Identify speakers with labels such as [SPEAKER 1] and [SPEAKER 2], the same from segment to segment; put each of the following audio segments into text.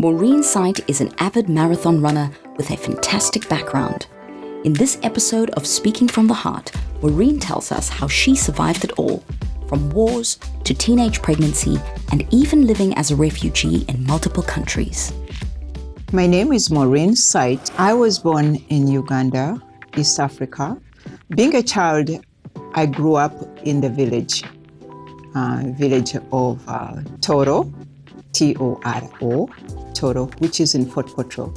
[SPEAKER 1] Maureen Sight is an avid marathon runner with a fantastic background. In this episode of Speaking from the Heart, Maureen tells us how she survived it all, from wars to teenage pregnancy and even living as a refugee in multiple countries.
[SPEAKER 2] My name is Maureen Sight. I was born in Uganda, East Africa. Being a child, I grew up in the village of Toro, T-O-R-O, Toro, which is in Fort Portal,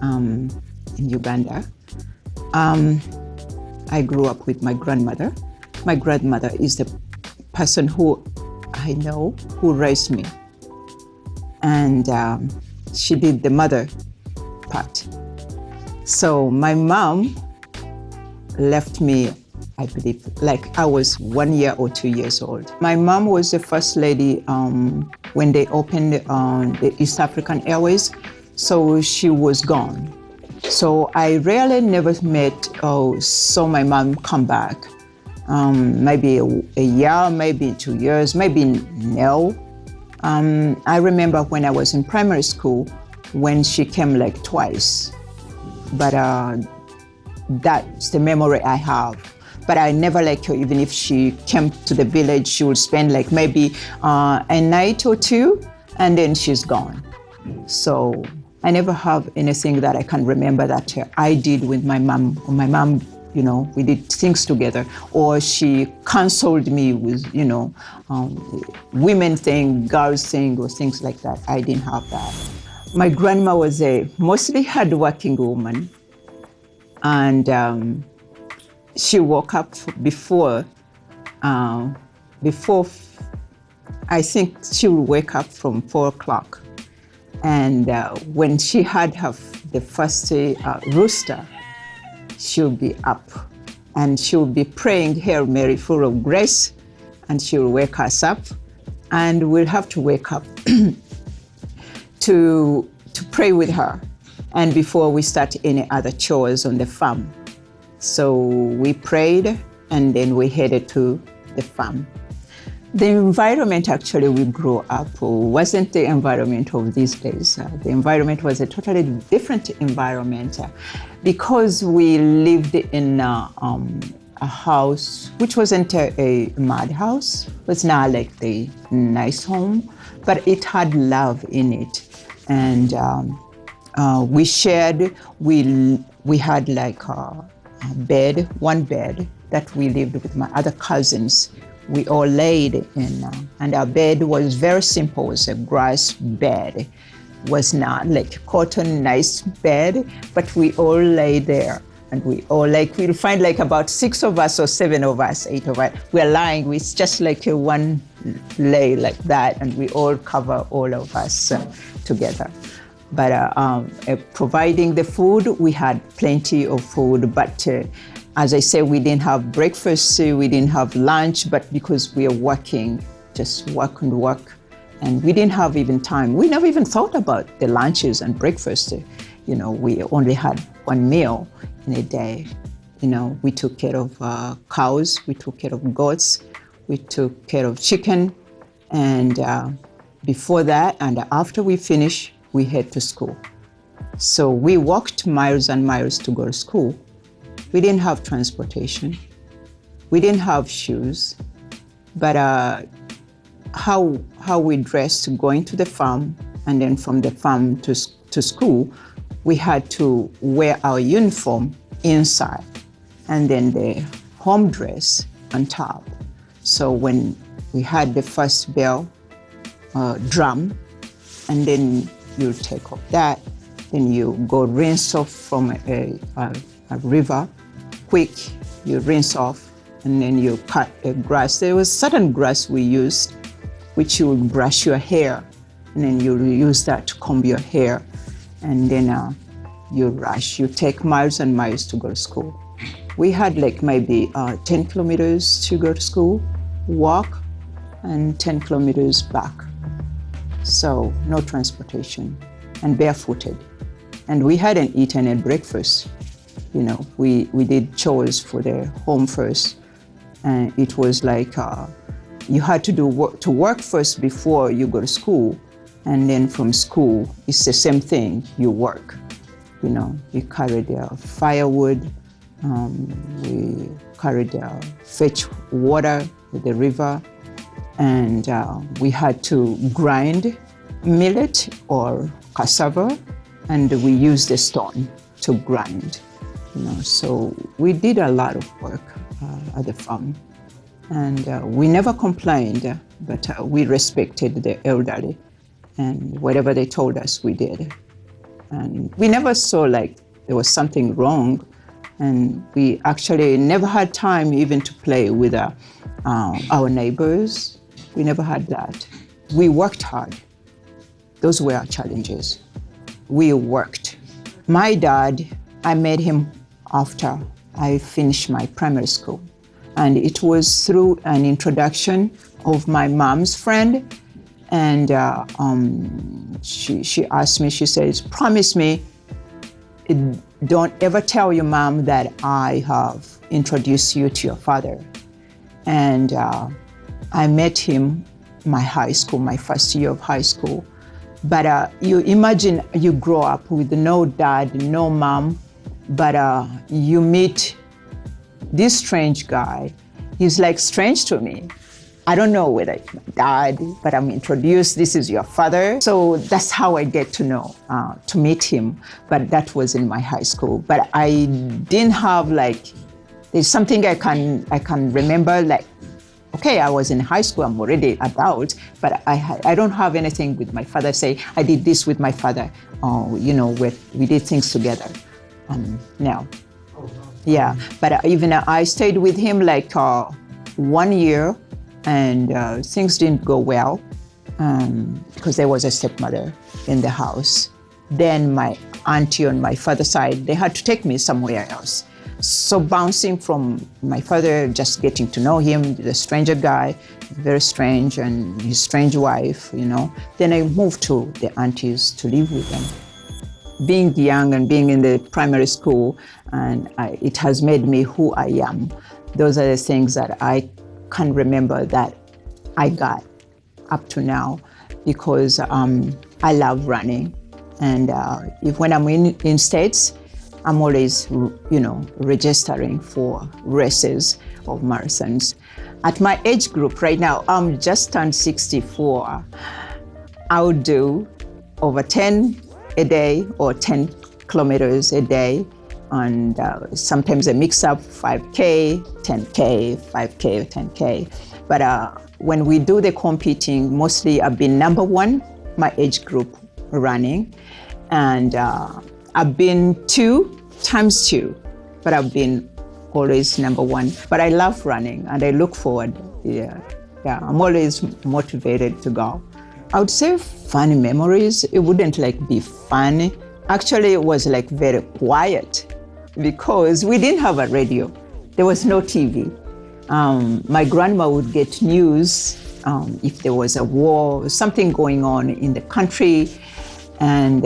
[SPEAKER 2] in Uganda. I grew up with my grandmother. My grandmother is the person who I know who raised me. And she did the mother part. So my mom left me, I believe, like I was 1 year or 2 years old. My mom was the first lady when they opened the East African Airways, so she was gone. So I really never saw my mom come back. Maybe a year, maybe 2 years, maybe no. I remember when I was in primary school when she came like twice, but that's the memory I have. But I never liked her. Even if she came to the village, she would spend like maybe a night or two, and then she's gone. So I never have anything that I can remember that I did with my mom. My mom, you know, we did things together, or she counseled me with, women thing, girls thing, or things like that. I didn't have that. My grandma was a mostly hardworking woman, and she woke up before I think she would wake up from 4 o'clock. And when she had the first rooster, she'll be up and she'll be praying Hail Mary full of grace, and she'll wake us up, and we'll have to wake up to pray with her, and before we start any other chores on the farm. So we prayed, and then we headed to the farm. The environment actually we grew up wasn't the environment of these days. The environment was a totally different environment because we lived in a house which wasn't a mud house. It was not like the nice home, but it had love in it. And we shared, we had like one bed that we lived with my other cousins. We all laid in, and our bed was very simple. It was a grass bed. It was not like a cotton nice bed, but we all lay there. And we'll find like about 6 of us or 7 of us, 8 of us. We're lying, it's just like a one lay like that, and we all cover all of us together. But providing the food, we had plenty of food, but as I said, we didn't have breakfast, we didn't have lunch, but because we are working, just work and work, and we didn't have even time. We never even thought about the lunches and breakfast. We only had one meal in a day. We took care of cows, we took care of goats, we took care of chicken, and before that and after we finished, we head to school. So we walked miles and miles to go to school. We didn't have transportation. We didn't have shoes. But how we dressed going to the farm, and then from the farm to school, we had to wear our uniform inside and then the home dress on top. So when we had the first bell, drum, and then you take off that, then you go rinse off from a river, quick, you rinse off, and then you cut a grass. There was certain grass we used, which you would brush your hair, and then you use that to comb your hair, and then you rush. You take miles and miles to go to school. We had like maybe 10 kilometers to go to school, walk, and 10 kilometers back. So no transportation, and barefooted. And we hadn't eaten a breakfast. We did chores for the home first, and it was like you had to work first before you go to school, And then from school, it's the same thing. You work, you carry the firewood, we carried fetch water to the river, and we had to grind millet or cassava, and we used the stone to grind. So we did a lot of work at the farm, and we never complained, but we respected the elderly, and whatever they told us, we did. And we never saw like there was something wrong, and we actually never had time even to play with our neighbors. We never had that. We worked hard. Those were our challenges. We worked. My dad, I met him after I finished my primary school. And it was through an introduction of my mom's friend. And she asked me, she says, promise me, don't ever tell your mom that I have introduced you to your father. And I met him my high school, my first year of high school. But you imagine you grow up with no dad, no mom, but you meet this strange guy. He's like strange to me. I don't know whether it's my dad, but I'm introduced, this is your father. So that's how I get to know, to meet him. But that was in my high school. But I didn't have there's something I can remember, okay, I was in high school, I'm already adult, but I don't have anything with my father, say, I did this with my father, we did things together. Now. Yeah, but even I stayed with him 1 year, and things didn't go well because there was a stepmother in the house. Then my auntie on my father's side, they had to take me somewhere else. So bouncing from my father, just getting to know him, the stranger guy, very strange, and his strange wife, Then I moved to the aunties to live with them. Being young and being in the primary school, and it has made me who I am. Those are the things that I can remember that I got up to now, because I love running. And when I'm in States, I'm always, registering for races of marathons. At my age group right now, I'm just turned 64. I would do over 10 a day or 10 kilometers a day. And sometimes a mix up 5K, 10K, 5K, 10K. But when we do the competing, mostly I've been number one, my age group running. And I've been 2 times 2, but I've been always number one. But I love running and I look forward. Yeah, I'm always motivated to go. I would say funny memories. It wouldn't be funny. Actually, it was very quiet because we didn't have a radio. There was no TV. My grandma would get news if there was a war, something going on in the country and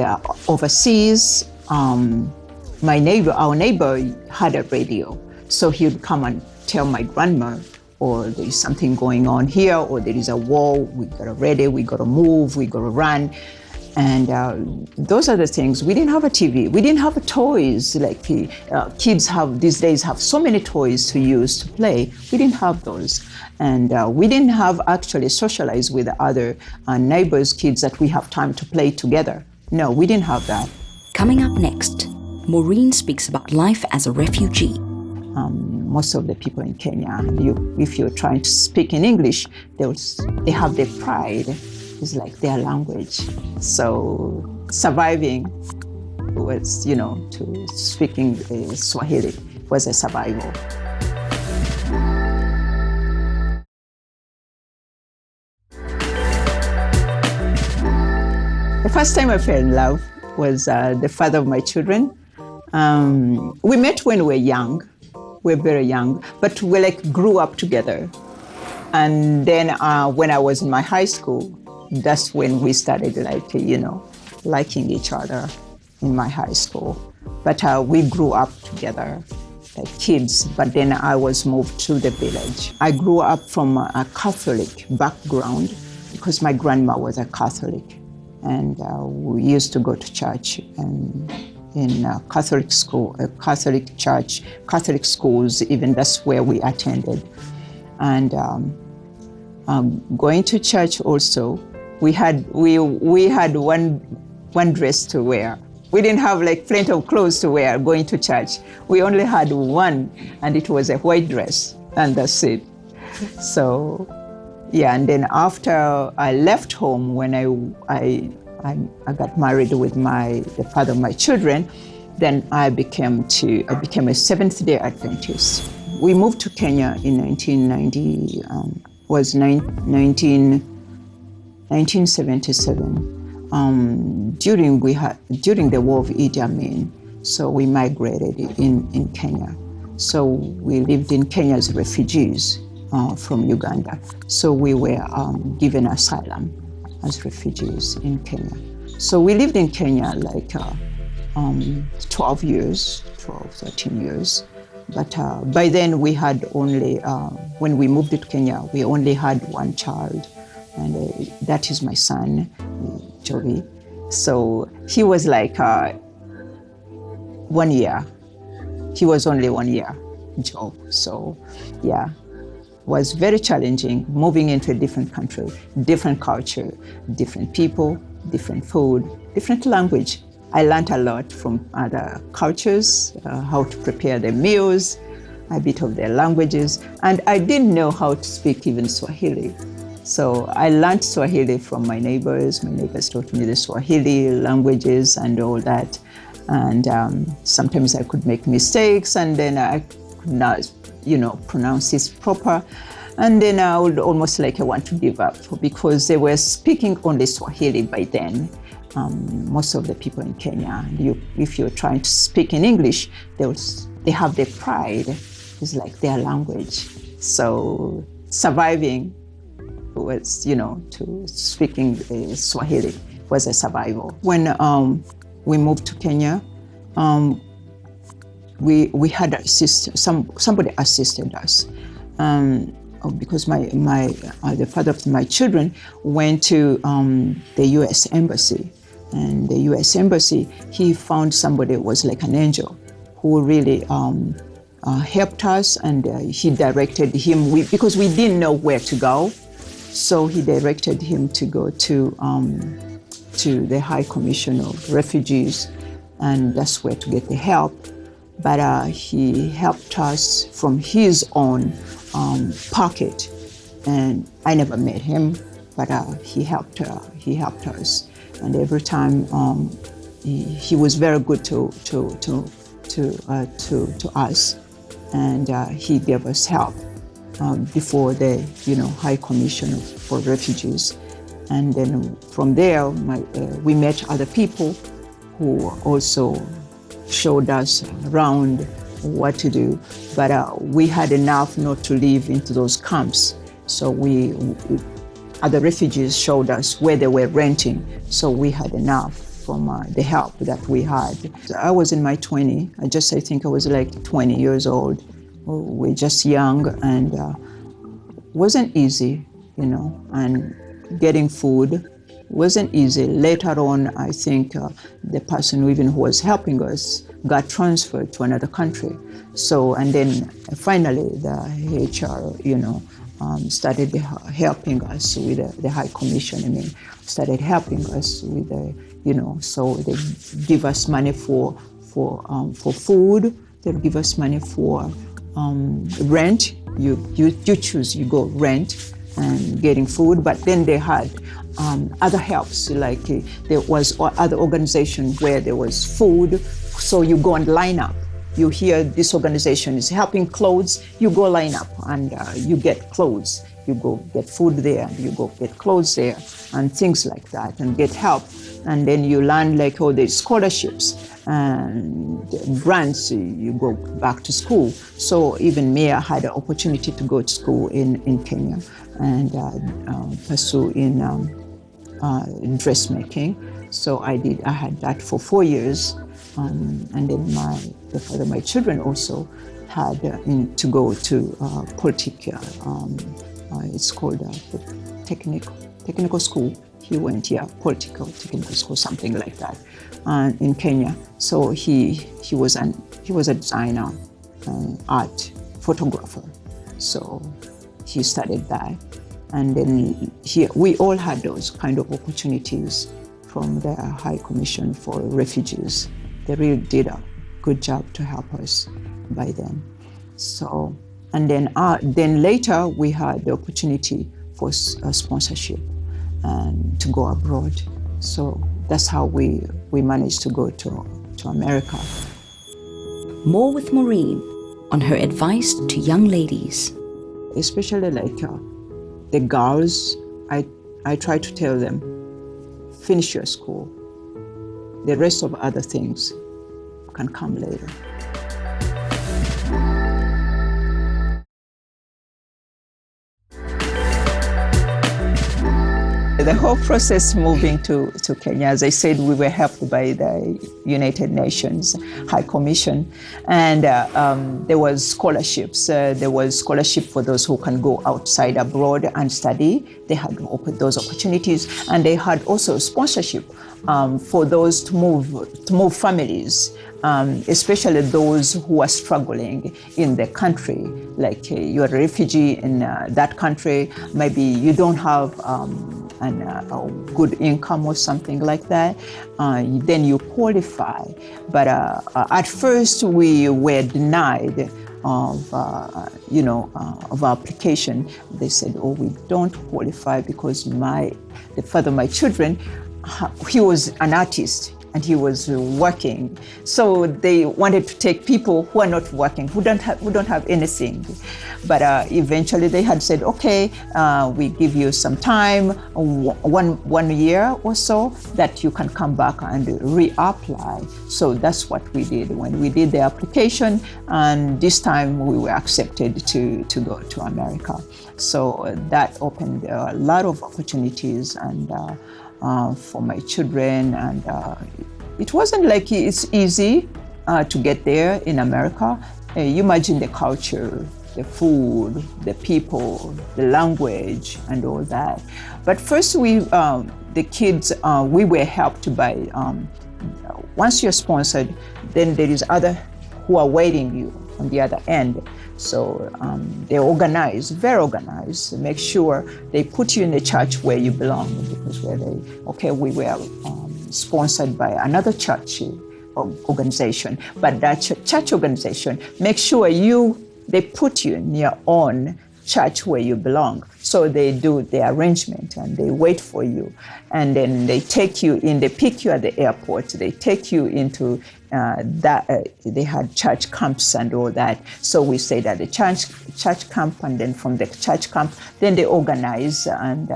[SPEAKER 2] overseas. Our neighbor had a radio. So he would come and tell my grandma, or there is something going on here, or there is a war, we gotta ready, we gotta move, we gotta run. And those are the things. We didn't have a TV. We didn't have toys kids these days have so many toys to use to play. We didn't have those. And we didn't have actually socialize with other neighbors' kids that we have time to play together. No, we didn't have that.
[SPEAKER 1] Coming up next, Maureen speaks about life as a refugee.
[SPEAKER 2] Most of the people in Kenya, if you're trying to speak in English, they have their pride. It's their language. So surviving was, to speaking Swahili was a survival. The first time I fell in love was the father of my children. We met when we were young. We were very young, but we grew up together. And then when I was in my high school, that's when we started liking each other in my high school. But we grew up together like kids, but then I was moved to the village. I grew up from a Catholic background because my grandma was a Catholic. and we used to go to church and in Catholic school, Catholic church, Catholic schools. Even that's where we attended, and going to church also. We had one dress to wear. We didn't have like plenty of clothes to wear going to church. We only had one, and it was a white dress, and that's it. So, yeah, and then after I left home, when I got married with the father of my children, then I became a Seventh-day Adventist. We moved to Kenya in 1977. During the war of Idi Amin, so we migrated in Kenya. So we lived in Kenya as refugees from Uganda. So we were given asylum as refugees in Kenya. So we lived in Kenya like 13 years. But by then we had only, when we moved to Kenya, we only had one child, and that is my son, Joey. So he was like 1 year. He was only 1 year, Joe. So yeah, was very challenging moving into a different country, different culture, different people, different food, different language. I learned a lot from other cultures, how to prepare their meals, a bit of their languages, and I didn't know how to speak even Swahili. So I learned Swahili from my neighbors. My neighbors taught me the Swahili languages and all that. And sometimes I could make mistakes, and then I could not, pronounce it proper. And then I would almost like I want to give up because they were speaking only Swahili by then. Most of the people in Kenya, if you're trying to speak in English, they have their pride. It's like their language. So surviving was, to speaking Swahili was a survival. When we moved to Kenya, we had somebody assisted us. Because the father of my children went to the U.S. Embassy, and the U.S. Embassy, he found somebody who was like an angel who really helped us, and he directed him, because we didn't know where to go, so he directed him to go to the High Commission of Refugees, and that's where to get the help. But he helped us from his own pocket, and I never met him, but he helped us, and every time he was very good to us, and he gave us help before the High Commission for Refugees, and then from there we met other people who also showed us around what to do, but we had enough not to live into those camps. So other refugees showed us where they were renting, so we had enough from the help that we had. I was in my 20s. I think I was like 20 years old. We're just young, and wasn't easy, and getting food wasn't easy. Later on, I think the person who was helping us got transferred to another country. So, and then finally the HR, started helping us with the High Commission. Started helping us with so they give us money for food. They'll give us money for rent. You choose, you go rent and getting food. But then they had other helps, like there was other organization where there was food. So you go and line up. You hear this organization is helping clothes, you go line up and you get clothes. You go get food there, and you go get clothes there, and things like that, and get help. And then you learn like all the scholarships and grants, you go back to school. So even me, I had an opportunity to go to school in Kenya and pursue in dressmaking. So I had that for 4 years. And then the father of my children also had to go to Polytech. It's called technical school He went, political technical school, something like that, in Kenya. So he was a designer, art photographer. So he studied that, and then we all had those kind of opportunities from the High Commission for Refugees. They really did a good job to help us by then. So, and then later we had the opportunity for sponsorship and to go abroad. So that's how we managed to go to America.
[SPEAKER 1] More with Maureen on her advice to young ladies.
[SPEAKER 2] Especially like the girls, I try to tell them, finish your school. The rest of other things can come later. The whole process moving to Kenya, as I said, we were helped by the United Nations High Commission, and there was scholarships. There was scholarship for those who can go outside abroad and study. They had opened those opportunities, and they had also sponsorship for those to move families, especially those who are struggling in the country. Like you're a refugee in that country, maybe you don't have a good income or something like that, then you qualify. But at first we were denied of application. They said, oh, we don't qualify because the father of my children, he was an artist and he was working. So they wanted to take people who are not working, who don't have anything. But eventually they had said, okay, we give you some time, 1 year or so, that you can come back and reapply. So that's what we did when we did the application, and this time we were accepted to go to America. So that opened a lot of opportunities and for my children, and it wasn't like it's easy to get there in America. You imagine the culture, the food, the people, the language, and all that. But first, the kids, we were helped by, once you're sponsored, then there is other who are waiting you on the other end. So they're organized, very organized, make sure they put you in the church where you belong, because we were sponsored by another church organization, but that church organization, make sure they put you in your own church where you belong. So they do the arrangement and they wait for you. And then they take you in, they pick you at the airport, they take you into they had church camps and all that. So we stayed at the church camp, and then from the church camp, then they organize, and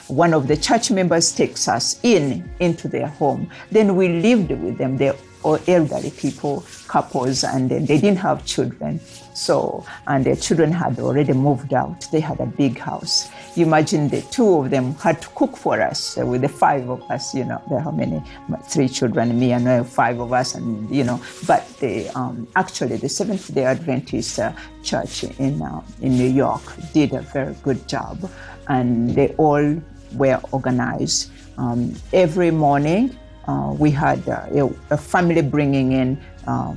[SPEAKER 2] one of the church members takes us into their home. Then we lived with them. They're all elderly people, couples, and then they didn't have children. So, and their children had already moved out. They had a big house. You imagine the two of them had to cook for us with the five of us, there are how many? 3 children, me and 5 of us, and but they actually the Seventh-day Adventist church in New York did a very good job, and they all were organized. Every morning we had a family bringing in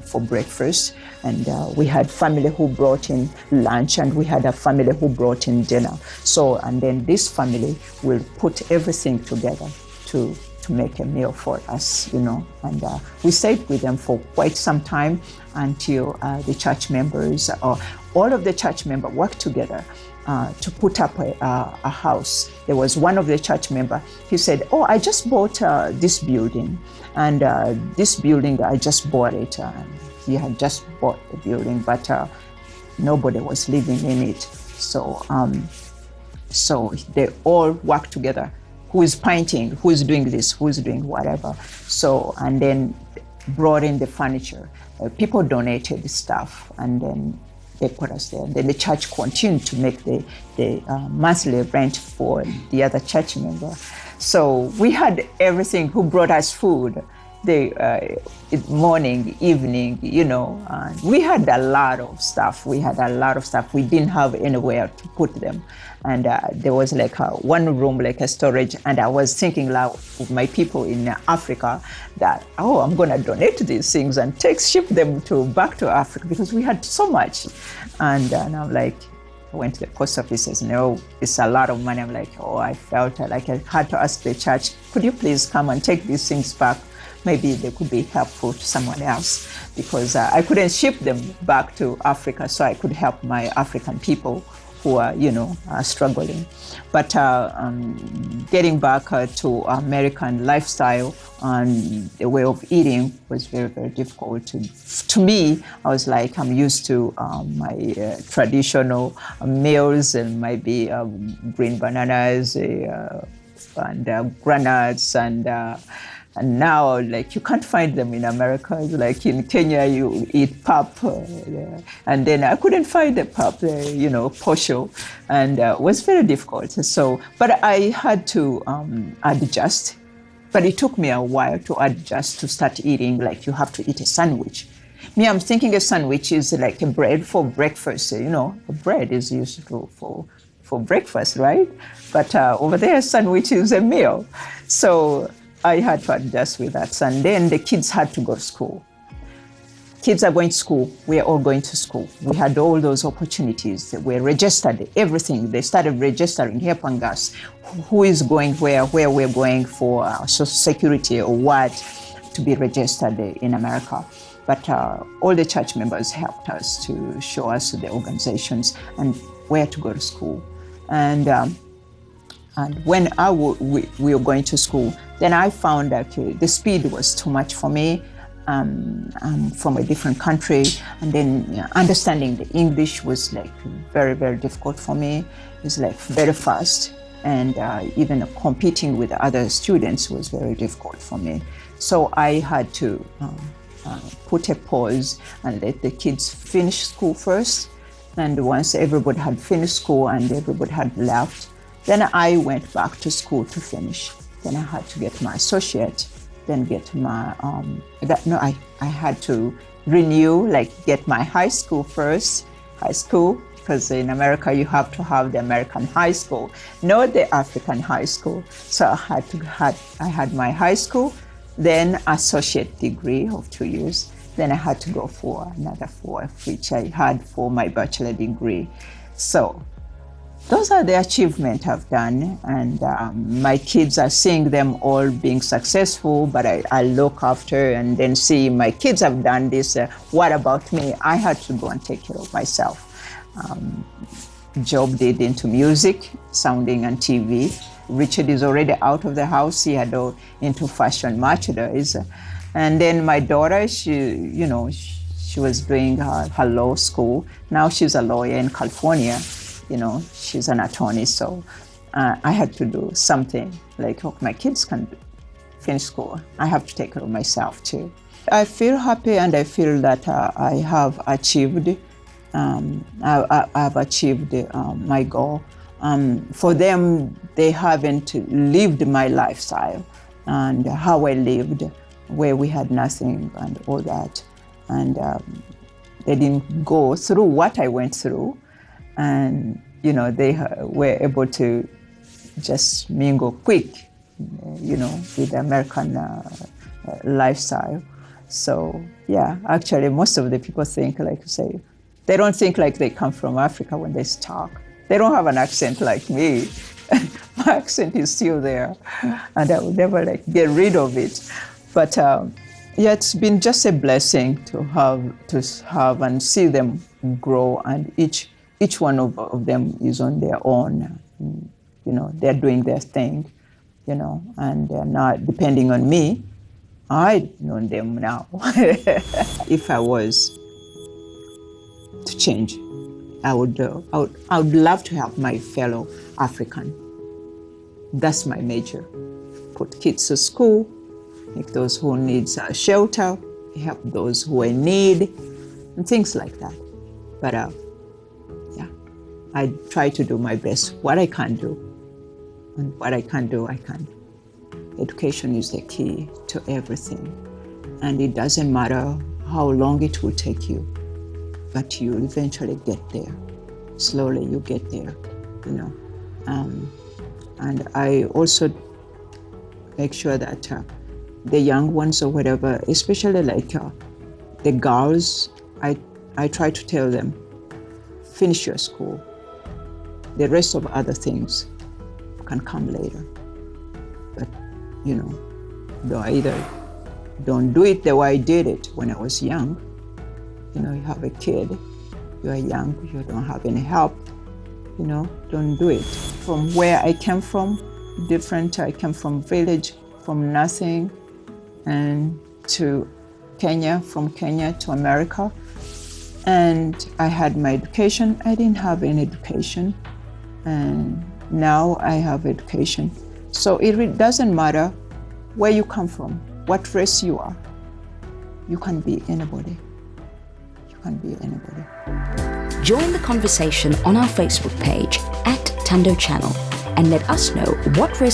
[SPEAKER 2] for breakfast, and we had family who brought in lunch, and we had a family who brought in dinner. So, and then this family will put everything together to make a meal for us, and we stayed with them for quite some time until the church members, or all of the church members, worked together to put up a house. There was one of the church members, he said, oh, I just bought this building, and this building, I just bought it. He had just bought the building, but nobody was living in it. So they all worked together. Who is painting, who is doing this, who is doing whatever. So, and then brought in the furniture. People donated stuff, and then they put us there. Then the church continued to make the monthly rent for the other church member. So we had everything. Who brought us food? morning, evening, we had a lot of stuff. We didn't have anywhere to put them. And there was like one room, like a storage. And I was thinking like of my people in Africa that, I'm going to donate these things and ship them back to Africa because we had so much. And I'm like, I went to the post office and said, no, it's a lot of money. I'm like, I felt like I had to ask the church, could you please come and take these things back? Maybe they could be helpful to someone else because I couldn't ship them back to Africa, so I could help my African people who are, struggling. But getting back to American lifestyle and the way of eating was very, very difficult. To me, I was like, I'm used to my traditional meals and maybe green bananas and granuts and now, like, you can't find them in America. Like in Kenya, you eat pap, and then I couldn't find the pap, posho, and it was very difficult. So, but I had to adjust. But it took me a while to adjust to start eating. Like, you have to eat a sandwich. Me, I'm thinking a sandwich is like a bread for breakfast. Bread is used for breakfast, right? But over there, a sandwich is a meal. So I had to adjust with that. And then the kids had to go to school. Kids are going to school. We are all going to school. We had all those opportunities. We registered everything. They started registering, helping us. Who is going where we're going for social security or what to be registered in America. But all the church members helped us to show us the organizations and where to go to school. And when we were going to school, then I found that the speed was too much for me. I'm from a different country, and then understanding the English was like very, very difficult for me. It's like very fast, and even competing with other students was very difficult for me. So I had to put a pause and let the kids finish school first. And once everybody had finished school and everybody had left, then I went back to school to finish. Then I had to get my associate, then get my, I had to renew, like get my high school first, because in America you have to have the American high school, not the African high school. So I had my high school, then associate degree of 2 years. Then I had to go for another 4, which I had for my bachelor degree. So those are the achievements I've done, and my kids are seeing them all being successful, but I look after and then see my kids have done this. What about me? I had to go and take care of myself. Job did into music, sounding and TV. Richard is already out of the house. He had into fashion merchandise. And then my daughter, she was doing her law school. Now she's a lawyer in California. She's an attorney. So I had to do something like, my kids can finish school. I have to take care of myself too. I feel happy, and I feel that I have achieved. I've achieved my goal. For them, they haven't lived my lifestyle and how I lived, where we had nothing and all that. And they didn't go through what I went through. And, they were able to just mingle quick, with the American lifestyle. So, yeah, actually, most of the people think, like you say, they don't think like they come from Africa when they talk. They don't have an accent like me. My accent is still there, and I will never get rid of it. But it's been just a blessing to have and see them grow, and each one of them is on their own. They're doing their thing, and they're not depending on me. I know them now. If I was to change, I would love to help my fellow African. That's my major. Put kids to school, make those who need shelter, help those who are in need, and things like that. But I try to do my best, what I can do. And what I can do, I can. Education is the key to everything. And it doesn't matter how long it will take you, but you'll eventually get there. Slowly you get there, you know. And I also make sure that the young ones or whatever, especially like the girls, I try to tell them, finish your school. The rest of other things can come later. But, you know, don't do it the way I did it when I was young. You know, you have a kid, you are young, you don't have any help, you know, don't do it. From where I came from, different, I came from village, from nothing, and to Kenya, from Kenya to America. And I had my education. I didn't have any education. And now I have education. So it doesn't matter where you come from, what race you are. You can be anybody. You can be anybody.
[SPEAKER 1] Join the conversation on our Facebook page @Thando Channel and let us know what